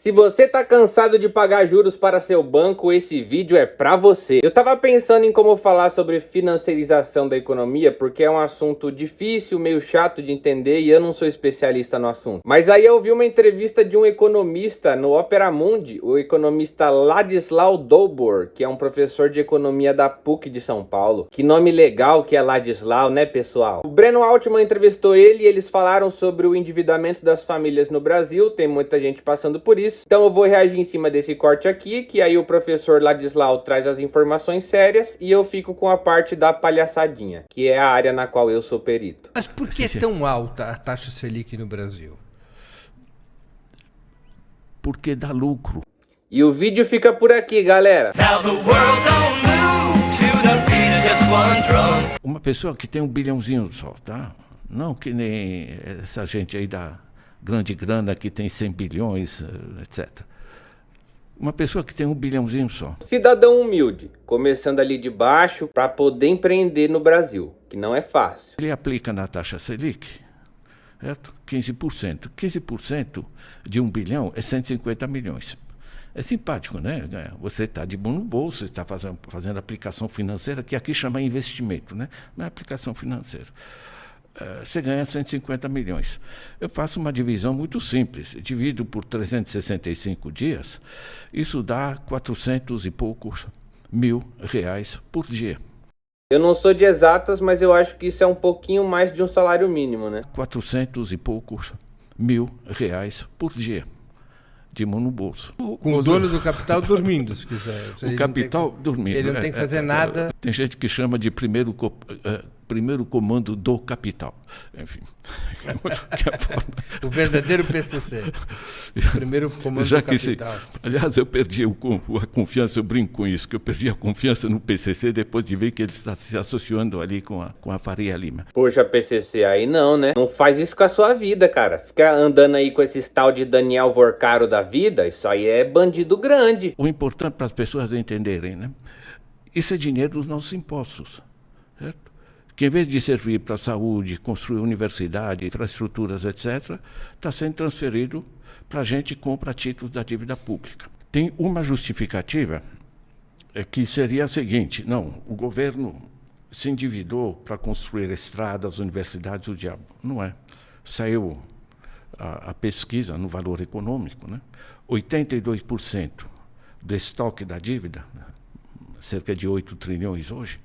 Se você tá cansado de pagar juros para seu banco, esse vídeo é pra você. Eu tava pensando em como falar sobre financiarização da economia, porque é um assunto difícil, meio chato de entender e eu não sou especialista no assunto. Mas aí eu vi uma entrevista de um economista no Opera Mundi, o economista Ladislau Dobor, que é um professor de economia da PUC de São Paulo. Que nome legal que é Ladislau, né, pessoal? O Breno Altman entrevistou ele e eles falaram sobre o endividamento das famílias no Brasil. Tem muita gente passando por isso. Então eu vou reagir em cima desse corte aqui, que aí o professor Ladislau traz as informações sérias e eu fico com a parte da palhaçadinha, que é a área na qual eu sou perito. Mas por que é tão alta a taxa Selic no Brasil? Porque dá lucro. E o vídeo fica por aqui, galera. Uma pessoa que tem 1 bilhãozinho só, tá? Não que nem essa gente aí da grande grana que tem 100 bilhões, etc. Uma pessoa que tem 1 bilhãozinho só. Cidadão humilde, começando ali de baixo para poder empreender no Brasil, que não é fácil. Ele aplica na taxa Selic, certo? 15%. 15% de 1 bilhão é 150 milhões. É simpático, né? Você está de bom no bolso, está fazendo aplicação financeira, que aqui chama investimento, né? Não é aplicação financeira. Você ganha 150 milhões. Eu faço uma divisão muito simples. Divido por 365 dias, isso dá 400 e poucos mil reais por dia. Eu não sou de exatas, mas eu acho que isso é um pouquinho mais de um salário mínimo, né? 400 e poucos mil reais por dia. De mão no bolso. Com o dono do capital dormindo, se quiser. O capital dormindo. Ele não tem que fazer nada. Tem gente que chama de primeiro comando do capital. Enfim. O verdadeiro PCC. Primeiro comando Já do que capital. Aliás, eu perdi a confiança, eu brinco com isso, que eu perdi a confiança no PCC depois de ver que ele está se associando ali com a Faria Lima. Poxa, PCC, aí não, né? Não faz isso com a sua vida, cara. Ficar andando aí com esse tal de Daniel Vorcaro da vida, isso aí é bandido grande. O importante para as pessoas entenderem, né? Isso é dinheiro dos nossos impostos, certo? Que em vez de servir para a saúde, construir universidade, infraestruturas, etc., está sendo transferido para a gente que compra títulos da dívida pública. Tem uma justificativa que seria a seguinte: não, o governo se endividou para construir estradas, universidades, o diabo. Não é. Saiu a pesquisa no valor econômico, né? 82% do estoque da dívida, cerca de 8 trilhões hoje,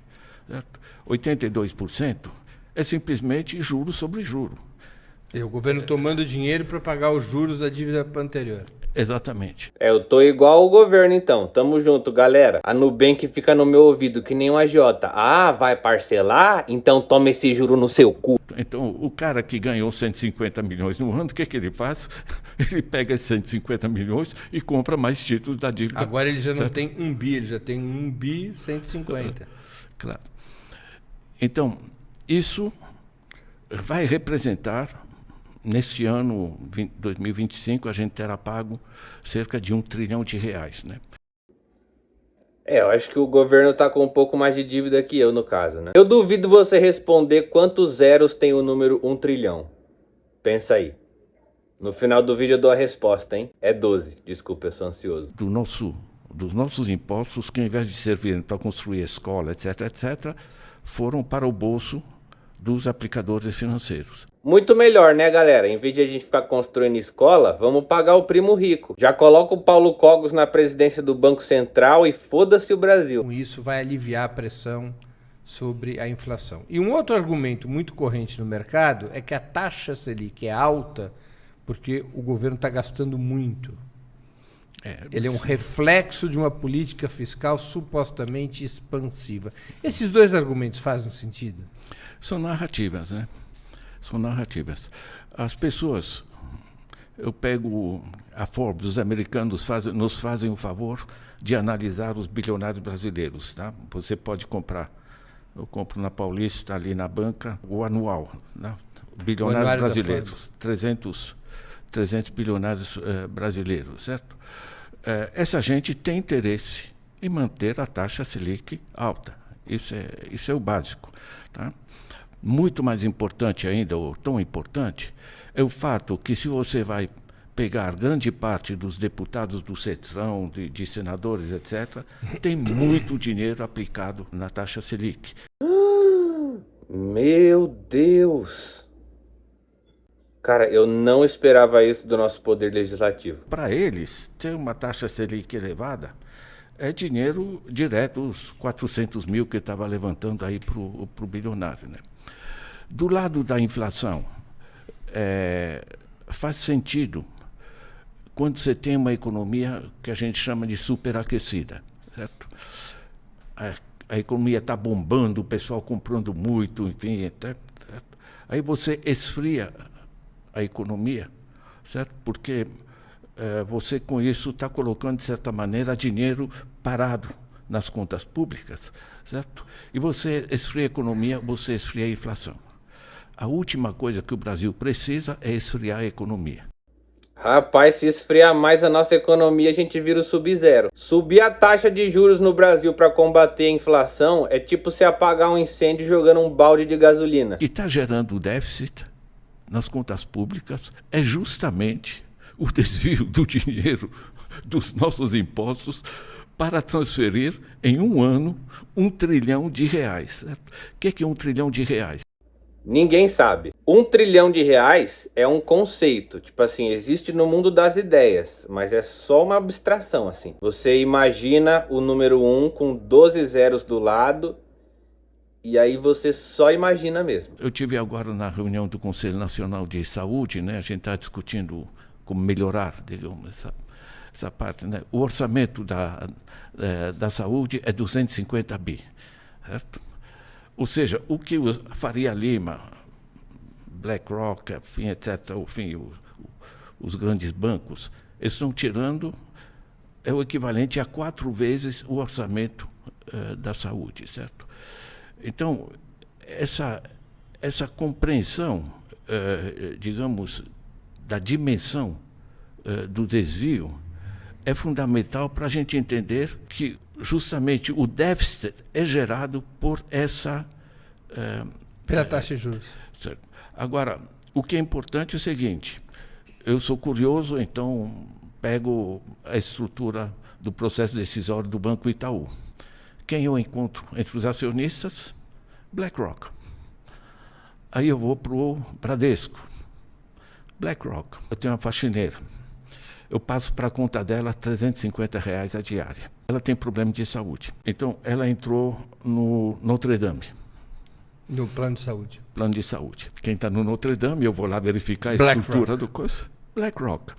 certo? 82% é simplesmente juro sobre juro. E o governo tomando dinheiro para pagar os juros da dívida anterior. Exatamente. Eu tô igual o governo então, tamo junto, galera. A Nubank fica no meu ouvido que nem um agiota. Ah, vai parcelar? Então toma esse juro no seu cu. Então, o cara que ganhou 150 milhões no ano, o que ele faz? Ele pega esses 150 milhões e compra mais títulos da dívida. Agora ele já não certo? tem 1 bi, ele já tem 1 bi 150. Claro. Então, isso vai representar, neste ano 2025, a gente terá pago cerca de 1 trilhão de reais, né? Eu acho que o governo tá com um pouco mais de dívida que eu, no caso, né? Eu duvido você responder quantos zeros tem o número 1 trilhão. Pensa aí. No final do vídeo eu dou a resposta, hein? É 12. Desculpa, eu sou ansioso. Dos nossos impostos, que ao invés de servirem para construir escola, etc., etc., foram para o bolso dos aplicadores financeiros. Muito melhor, né, galera? Em vez de a gente ficar construindo escola, vamos pagar o primo rico. Já coloca o Paulo Cogos na presidência do Banco Central e foda-se o Brasil. Com isso vai aliviar a pressão sobre a inflação. E um outro argumento muito corrente no mercado é que a taxa Selic é alta porque o governo está gastando muito. Ele é um reflexo de uma política fiscal supostamente expansiva. Esses dois argumentos fazem sentido? São narrativas, né? São narrativas. As pessoas, eu pego a Forbes, os americanos nos fazem o favor de analisar os bilionários brasileiros, tá? Você pode comprar, eu compro na Paulista, ali na banca, o anual, né? Bilionários brasileiros, 300 bilionários brasileiros, certo? Essa gente tem interesse em manter a taxa Selic alta. Isso é o básico, tá? Muito mais importante ainda, ou tão importante, é o fato que se você vai pegar grande parte dos deputados do Centrão, de senadores, etc., tem muito dinheiro aplicado na taxa Selic. Meu Deus! Cara, eu não esperava isso do nosso poder legislativo. Para eles, ter uma taxa Selic elevada é dinheiro direto, os 400 mil que estava levantando aí para o bilionário, né? Do lado da inflação, faz sentido quando você tem uma economia que a gente chama de superaquecida, certo? A economia está bombando, o pessoal comprando muito, enfim, certo? Aí você esfria a economia, certo? Porque você com isso está colocando, de certa maneira, dinheiro parado nas contas públicas, certo? E você esfria a economia, você esfria a inflação. A última coisa que o Brasil precisa é esfriar a economia. Rapaz, se esfriar mais a nossa economia, a gente vira o sub-zero. Subir a taxa de juros no Brasil para combater a inflação é tipo se apagar um incêndio jogando um balde de gasolina. O que está gerando o déficit nas contas públicas é justamente o desvio do dinheiro dos nossos impostos para transferir em um ano R$1 trilhão. Certo? O que é R$1 trilhão? Ninguém sabe. R$1 trilhão é um conceito, tipo assim, existe no mundo das ideias, mas é só uma abstração, assim. Você imagina o número 1 com 12 zeros do lado, e aí você só imagina mesmo. Eu tive agora na reunião do Conselho Nacional de Saúde, né? A gente está discutindo como melhorar, digamos, essa parte, né? O orçamento da saúde é 250 bi, certo? Ou seja, o que o Faria Lima, BlackRock, enfim, etc., enfim, os grandes bancos, eles estão tirando, é o equivalente a 4 vezes o orçamento da saúde, certo? Então, essa compreensão, digamos, da dimensão do desvio é fundamental para a gente entender que justamente o déficit é gerado por essa... Pela taxa de juros. Certo. Agora, o que é importante é o seguinte, eu sou curioso, então pego a estrutura do processo decisório do Banco Itaú. Quem eu encontro entre os acionistas? BlackRock. Aí eu vou para o Bradesco. BlackRock. Eu tenho uma faxineira. Eu passo para a conta dela R$350 a diária. Ela tem problema de saúde. Então, ela entrou no Notre Dame. No plano de saúde. Plano de saúde. Quem está no Notre Dame, eu vou lá verificar a estrutura do coisa. BlackRock.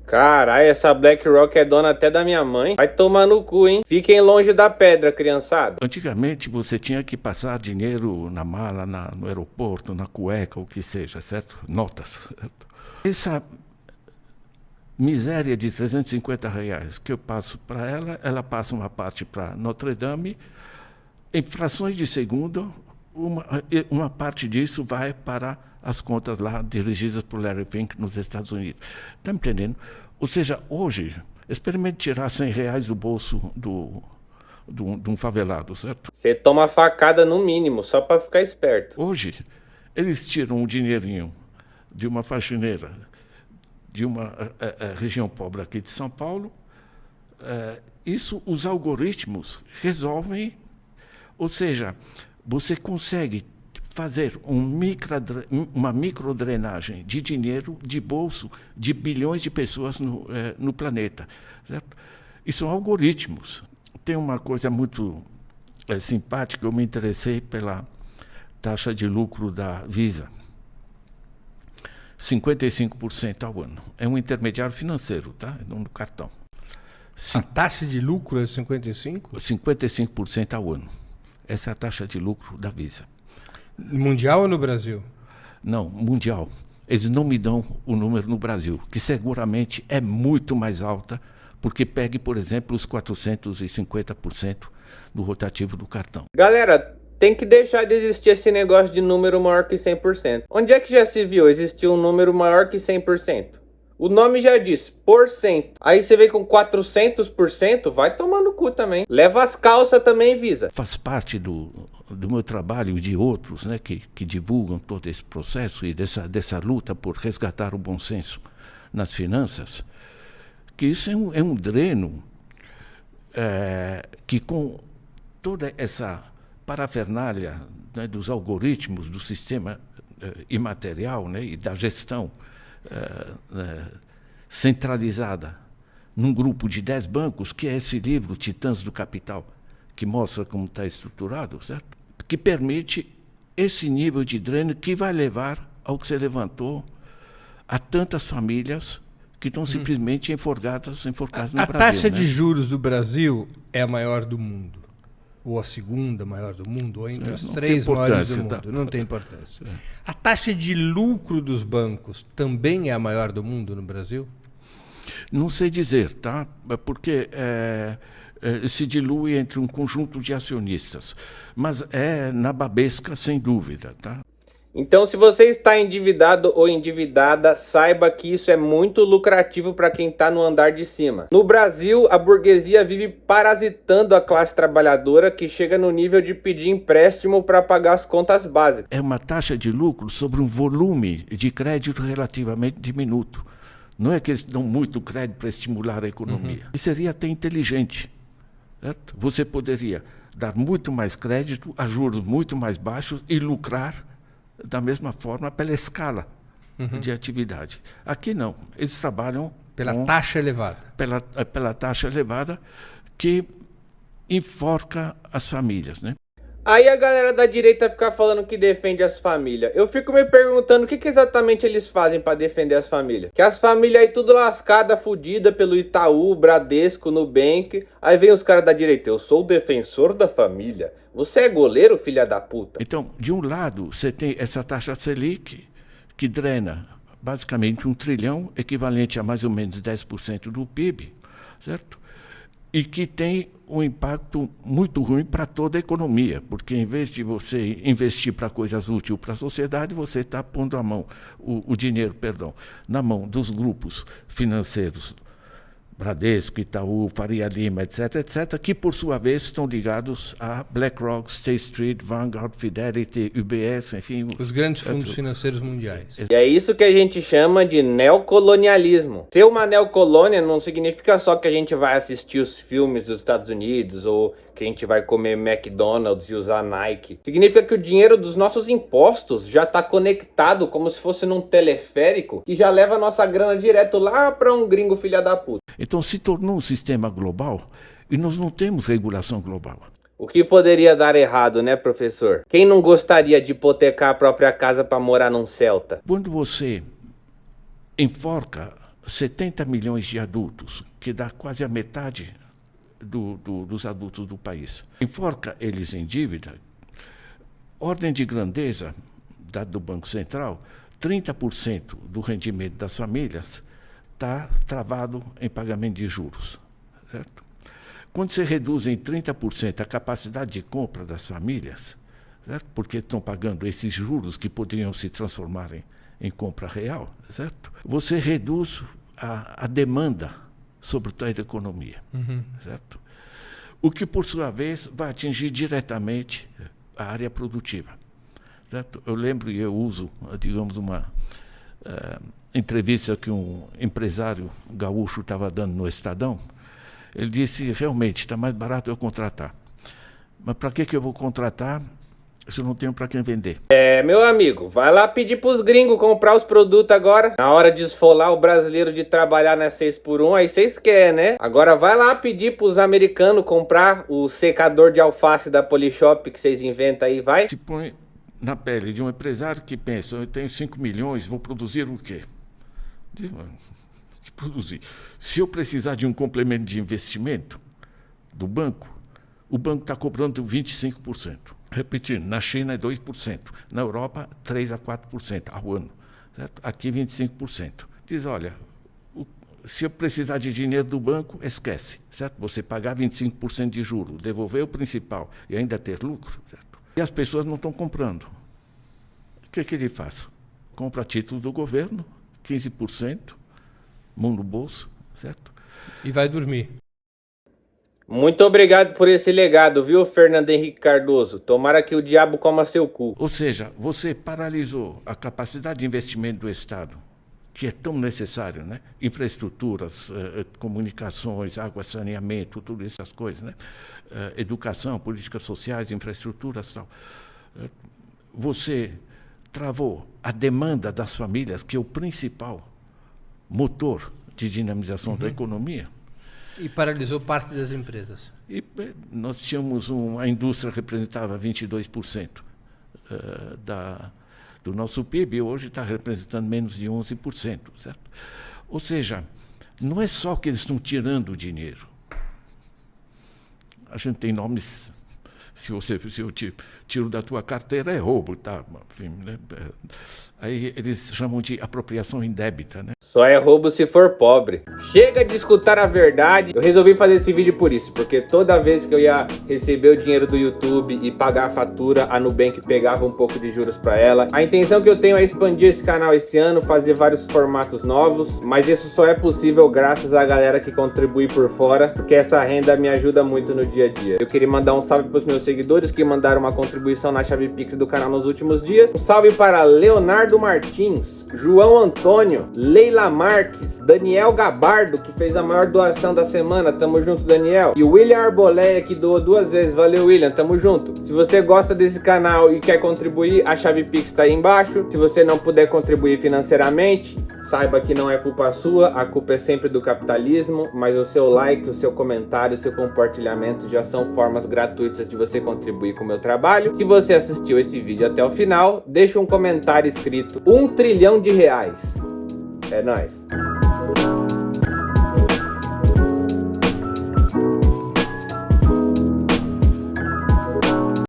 Caralho, essa BlackRock é dona até da minha mãe. Vai tomar no cu, hein? Fiquem longe da pedra, criançada. Antigamente, você tinha que passar dinheiro na mala, no aeroporto, na cueca, o que seja, certo? Notas. Certo? Essa miséria de R$350 que eu passo para ela, ela passa uma parte para Notre Dame, em frações de segundo, uma parte disso vai para as contas lá dirigidas por Larry Fink nos Estados Unidos. Está me entendendo? Ou seja, hoje, experimente tirar R$100 do bolso de um favelado, certo? Você toma facada no mínimo, só para ficar esperto. Hoje, eles tiram um dinheirinho de uma faxineira de uma região pobre aqui de São Paulo, isso os algoritmos resolvem, ou seja, você consegue fazer uma microdrenagem de dinheiro de bolso de bilhões de pessoas no planeta, certo? E são algoritmos. Tem uma coisa muito simpática, eu me interessei pela taxa de lucro da Visa. 55% ao ano. É um intermediário financeiro, tá? Não do cartão. A taxa de lucro é 55%? 55% ao ano. Essa é a taxa de lucro da Visa. Mundial ou no Brasil? Não, mundial. Eles não me dão o número no Brasil, que seguramente é muito mais alta, porque pegue, por exemplo, os 450% do rotativo do cartão. Galera, tem que deixar de existir esse negócio de número maior que 100%. Onde é que já se viu existir um número maior que 100%? O nome já diz, porcento. Aí você vem com 400%, vai tomar no cu também. Leva as calças também, Visa. Faz parte do meu trabalho e de outros, né, que divulgam todo esse processo e dessa luta por resgatar o bom senso nas finanças, que isso é um dreno que com toda essa parafernália, né, dos algoritmos do sistema imaterial, né, e da gestão centralizada num grupo de 10 bancos, que é esse livro, Titãs do Capital, que mostra como está estruturado, certo? Que permite esse nível de dreno que vai levar ao que você levantou, a tantas famílias que estão simplesmente enforcadas no Brasil. A taxa de juros do Brasil é a maior do mundo? Ou a segunda maior do mundo? Ou entre as 3 maiores do mundo? Não tem importância. A taxa de lucro dos bancos também é a maior do mundo no Brasil? Não sei dizer, tá? Porque se dilui entre um conjunto de acionistas. Mas é nababesca, sem dúvida, tá? Então, se você está endividado ou endividada, saiba que isso é muito lucrativo para quem está no andar de cima. No Brasil, a burguesia vive parasitando a classe trabalhadora, que chega no nível de pedir empréstimo para pagar as contas básicas. É uma taxa de lucro sobre um volume de crédito relativamente diminuto. Não é que eles dão muito crédito para estimular a economia. E seria até inteligente, certo? Você poderia dar muito mais crédito a juros muito mais baixos e lucrar da mesma forma pela escala de atividade. Aqui não, eles trabalham pela taxa elevada. Pela taxa elevada, que enforca as famílias, né? Aí a galera da direita fica falando que defende as famílias. Eu fico me perguntando o que exatamente eles fazem para defender as famílias. Que as famílias aí tudo lascada, fudida pelo Itaú, Bradesco, Nubank. Aí vem os caras da direita. Eu sou o defensor da família. Você é goleiro, filha da puta? Então, de um lado, você tem essa taxa Selic, que drena basicamente 1 trilhão, equivalente a mais ou menos 10% do PIB, certo? E que tem um impacto muito ruim para toda a economia, porque em vez de você investir para coisas úteis para a sociedade, você está pondo o dinheiro, na mão dos grupos financeiros, Bradesco, Itaú, Faria Lima, etc., que por sua vez estão ligados a BlackRock, State Street, Vanguard, Fidelity, UBS, enfim. Os grandes fundos financeiros mundiais. E é isso que a gente chama de neocolonialismo. Ser uma neocolônia não significa só que a gente vai assistir os filmes dos Estados Unidos ou que a gente vai comer McDonald's e usar Nike. Significa que o dinheiro dos nossos impostos já está conectado como se fosse num teleférico que já leva a nossa grana direto lá para um gringo filha da puta. Então se tornou um sistema global e nós não temos regulação global. O que poderia dar errado, né, professor? Quem não gostaria de hipotecar a própria casa para morar num Celta? Quando você enforca 70 milhões de adultos, que dá quase a metade dos adultos do país, enforca eles em dívida, ordem de grandeza, dado do Banco Central, 30% do rendimento das famílias está travado em pagamento de juros, certo? Quando você reduz em 30% a capacidade de compra das famílias, certo? Porque estão pagando esses juros que poderiam se transformar em compra real, certo? Você reduz a demanda sobre toda a economia, certo? O que, por sua vez, vai atingir diretamente a área produtiva, certo? Eu lembro e eu uso, digamos, uma entrevista que um empresário gaúcho estava dando no Estadão. Ele disse, realmente, está mais barato eu contratar. Mas para que eu vou contratar se eu não tenho para quem vender? Meu amigo, vai lá pedir pros gringos comprar os produtos agora. Na hora de esfolar o brasileiro de trabalhar na 6x1, aí vocês querem, né? Agora vai lá pedir pros americanos comprar o secador de alface da Polishop que vocês inventam aí, vai? Se põe na pele de um empresário que pensa, eu tenho 5 milhões, vou produzir o quê? Produzir. Se eu precisar de um complemento de investimento do banco, o banco está cobrando 25%. Repetindo, na China é 2%, na Europa 3% a 4% ao ano. Certo? Aqui 25%. Diz, olha, se eu precisar de dinheiro do banco, esquece. Certo? Você pagar 25% de juros, devolver o principal e ainda ter lucro. Certo? E as pessoas não estão comprando. O que ele faz? Compra título do governo, 15%, mão no bolso, certo? E vai dormir. Muito obrigado por esse legado, viu, Fernando Henrique Cardoso? Tomara que o diabo coma seu cu. Ou seja, você paralisou a capacidade de investimento do Estado, que é tão necessário, né? Infraestruturas, comunicações, água, saneamento, tudo essas coisas, né? Educação, políticas sociais, infraestruturas, tal. Você travou a demanda das famílias, que é o principal motor de dinamização da economia. E paralisou parte das empresas. E nós tínhamos a indústria representava 22% do nosso PIB, e hoje está representando menos de 11%, certo? Ou seja, não é só que eles estão tirando o dinheiro. A gente tem nomes, se eu tiro da tua carteira, é roubo, tá? Enfim, né? Aí eles chamam de apropriação indébita, né? Só é roubo se for pobre. Chega de escutar a verdade. Eu resolvi fazer esse vídeo por isso, porque toda vez que eu ia receber o dinheiro do YouTube e pagar a fatura, a Nubank pegava um pouco de juros para ela. A intenção que eu tenho é expandir esse canal esse ano, fazer vários formatos novos, mas isso só é possível graças à galera que contribui por fora, porque essa renda me ajuda muito no dia a dia. Eu queria mandar um salve para os meus seguidores que mandaram uma contribuição na chave Pix do canal nos últimos dias. Um salve para Leonardo Martins, João Antônio, Leila Marques, Daniel Gabardo, que fez a maior doação da semana, tamo junto, Daniel, e o William Arboleia, que doou 2 vezes, valeu, William, tamo junto. Se você gosta desse canal e quer contribuir, a chave Pix tá aí embaixo. Se você não puder contribuir financeiramente, saiba que não é culpa sua, a culpa é sempre do capitalismo, mas o seu like, o seu comentário, o seu compartilhamento já são formas gratuitas de você contribuir com o meu trabalho. Se você assistiu esse vídeo até o final, deixa um comentário escrito R$1 trilhão. É nóis.